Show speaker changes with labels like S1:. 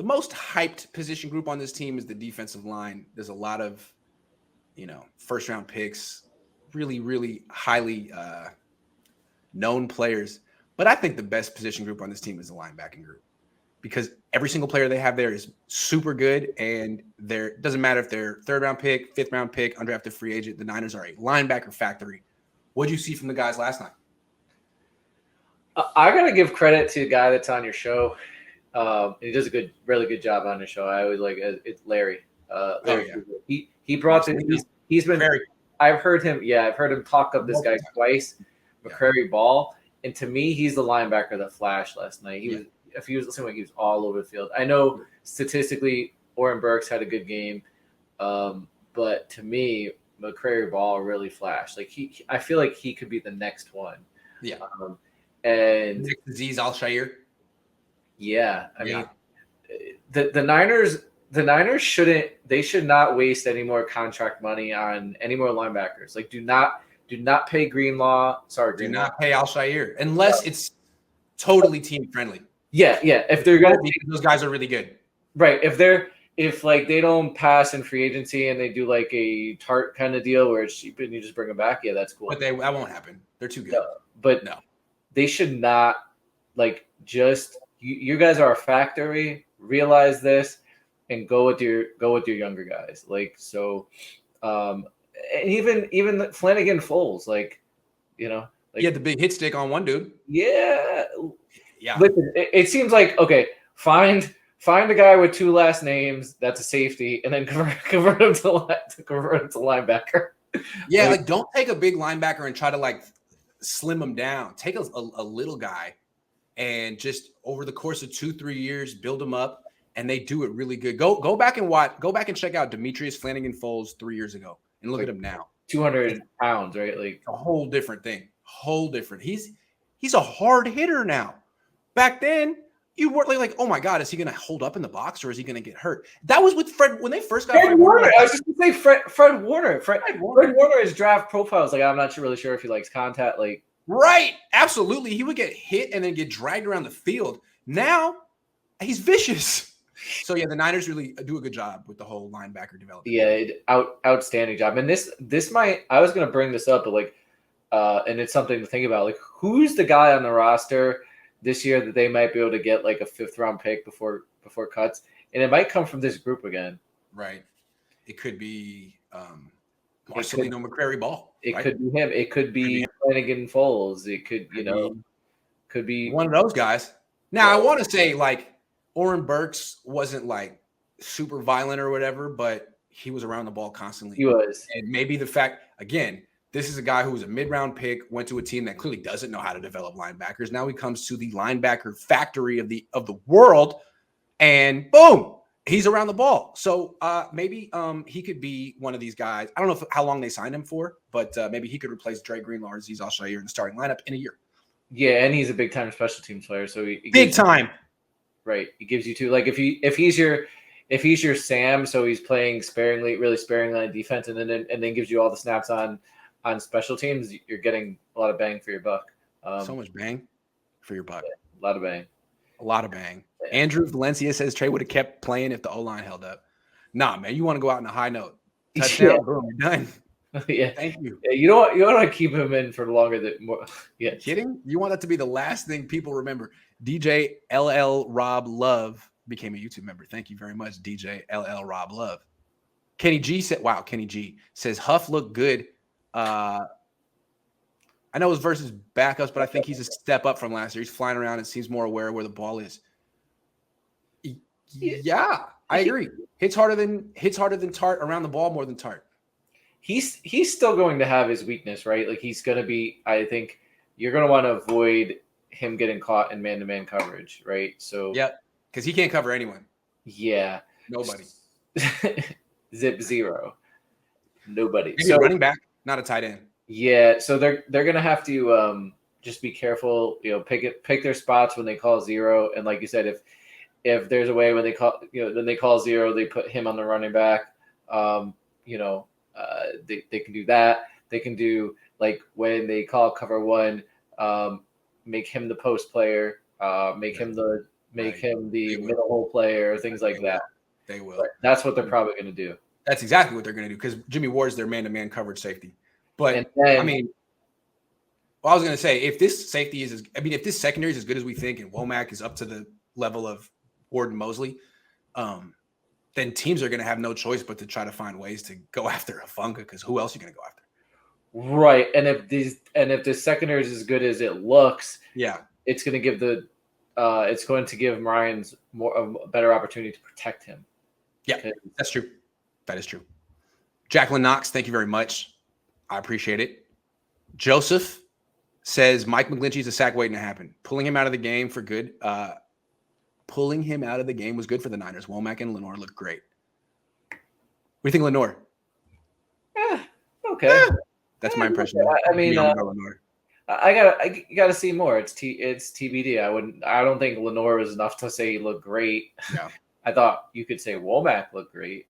S1: most hyped position group on this team is the defensive line. There's a lot of, first round picks, really, really highly known players. But I think the best position group on this team is the linebacking group because every single player they have there is super good. And it doesn't matter if they're third round pick, fifth round pick, undrafted free agent. The Niners are a linebacker factory. What did you see from the guys last night?
S2: I got to give credit to the guy that's on your show. He does a really good job on the show. I always like it's Larry. Larry. He brought this. He's been. I've heard him talk up this guy twice, McCrary Ball, and to me, he's the linebacker that flashed last night. He was all over the field. I know statistically, Oren Burks had a good game, but to me, McCrary Ball really flashed. Like I feel like he could be the next one.
S1: Yeah.
S2: And
S1: Azeez Al-Shaair.
S2: Yeah, I mean, the Niners should not waste any more contract money on any more linebackers. Like, do not pay Greenlaw. Sorry,
S1: do not pay Al-Shaair unless it's totally team friendly.
S2: Yeah. If they're gonna,
S1: those guys are really good,
S2: right? If they don't pass in free agency and they do like a Tart kind of deal where it's cheap and you just bring them back, yeah, that's cool.
S1: But that won't happen. They're too good.
S2: No, they should not just. You guys are a factory. Realize this, and go with your younger guys. And even Flanagan Foles,
S1: the big hit stick on one dude.
S2: Yeah. Listen, it seems like okay. Find a guy with two last names that's a safety, and then convert him to linebacker.
S1: Yeah, don't take a big linebacker and try to slim him down. Take a little guy. And just over the course of 2-3 years, build them up, and they do it really good. Go back and check out Demetrius Flanagan Foles 3 years ago, and look at him now.
S2: 200 pounds, right?
S1: Like a whole different thing. He's a hard hitter now. Back then, you weren't like, oh my God, is he going to hold up in the box or is he going to get hurt? That was with Fred when they first got
S2: Fred Warner. I was just going to say Fred Warner. Fred Warner, his draft profile is I'm not really sure if he likes contact,
S1: Right. Absolutely. He would get hit and then get dragged around the field. Now he's vicious. So the Niners really do a good job with the whole linebacker development.
S2: Yeah, outstanding job. And this might, I was going to bring this up, but and it's something to think about. Who's the guy on the roster this year that they might be able to get a 5th round pick before cuts? And it might come from this group again.
S1: Right. It could be Marcelino McCrary Ball.
S2: It could be him. It could be Flanagan Foles. It could be
S1: one of those guys. Now, I want to say Oren Burks wasn't super violent or whatever, but he was around the ball constantly.
S2: He was.
S1: And maybe the fact, again, this is a guy who was a mid-round pick, went to a team that clearly doesn't know how to develop linebackers. Now he comes to the linebacker factory of the world, and boom, he's around the ball. So maybe he could be one of these guys. I don't know how long they signed him for, but maybe he could replace Dre Greenlaw or Azeez Al-Shaair in the starting lineup in a year.
S2: Yeah, and he's a big-time special teams player. So
S1: big time.
S2: Right. He gives you two. If he's your Sam, so he's playing really sparingly on defense, and then gives you all the snaps on special teams, you're getting a lot of bang for your buck.
S1: So much bang for your buck.
S2: Yeah, a lot of bang.
S1: A lot of bang. Yeah. Andrew Valencia says Trey would have kept playing if the O-line held up. Nah, man, you want to go out on a high note. Touchdown, boom, you're done.
S2: Yeah.
S1: Thank you.
S2: Yeah, you don't want to keep him in for longer than more. Yeah.
S1: Kidding? You want that to be the last thing people remember. DJ LL Rob Love became a YouTube member. Thank you very much, DJ LL Rob Love. Kenny G says Huff looked good. I know it was versus backups, but I think he's a step up from last year. He's flying around and seems more aware of where the ball is. Yeah, I agree. Hits harder than Tart around the ball more than Tart.
S2: He's still going to have his weakness, right? He's going to be. I think you're going to want to avoid him getting caught in man-to-man coverage, right? So
S1: because he can't cover anyone.
S2: Yeah,
S1: nobody.
S2: Zip zero. Nobody.
S1: Maybe so running back, not a tight end.
S2: Yeah, so they're gonna have to just be careful. Pick their spots when they call zero, and like you said, if there's a way when they call then they call zero, they put him on the running back. They can do that. They can do when they call cover one, make him the post player, make him the make him the middle hole player, things like that.
S1: They will.
S2: But that's what they're probably going to do.
S1: That's exactly what they're going to do because Jimmy Ward's their man-to-man coverage safety. But
S2: then,
S1: I mean, well, I was going to say if this safety is, if this secondary is as good as we think, and Womack is up to the level of Ward and Mosley, then teams are going to have no choice but to try to find ways to go after Hufanga because who else are you going to go after?
S2: Right, and if the secondary is as good as it looks, it's going to give Ryan's a better opportunity to protect him.
S1: Yeah, that's true. That is true. Jacqueline Knox, thank you very much. I appreciate it. Joseph says Mike McGlinchey's a sack waiting to happen. Pulling him out of the game for good. Pulling him out of the game was good for the Niners. Womack and Lenore looked great. What do you think, Lenore?
S2: Okay.
S1: That's my impression.
S2: I mean, I gotta see more. It's TBD. I don't think Lenore was enough to say he looked great.
S1: No.
S2: I thought you could say Womack looked great.